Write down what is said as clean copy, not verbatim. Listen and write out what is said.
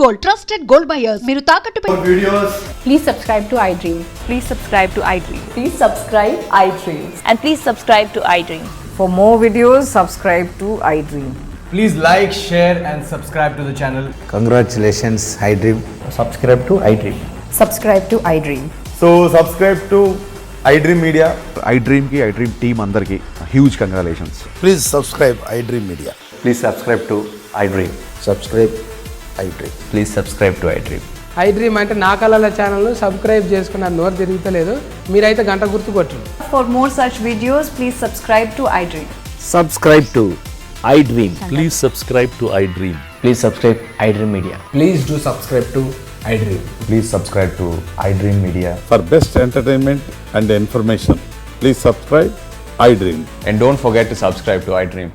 Gold, trusted gold buyers. మీరు తాకట్టు videos. Please subscribe to iDream. Please subscribe to iDream. Please subscribe iDream. And please subscribe to iDream. For more videos, subscribe to iDream. Please like, share and subscribe to the channel. Congratulations, iDream. Subscribe to iDream. Subscribe to iDream. So subscribe to iDream Media. iDream ki iDream team andarki huge congratulations. Please subscribe iDream Media. Please subscribe to iDream. Subscribe iDream. Please subscribe to iDream. iDream అంటే నా కళల ఛానల్ను subscribe చేసుకున్న నోరు తిరుగుతలేదు, మీరైతే గంట గుర్తు కొట్టండి. For more such videos, please subscribe to iDream. Subscribe to iDream. Please subscribe to iDream. Please subscribe iDream Media. Please do subscribe to iDream. Please subscribe to iDream Media. For best entertainment and information, please subscribe iDream. And don't forget to subscribe to iDream.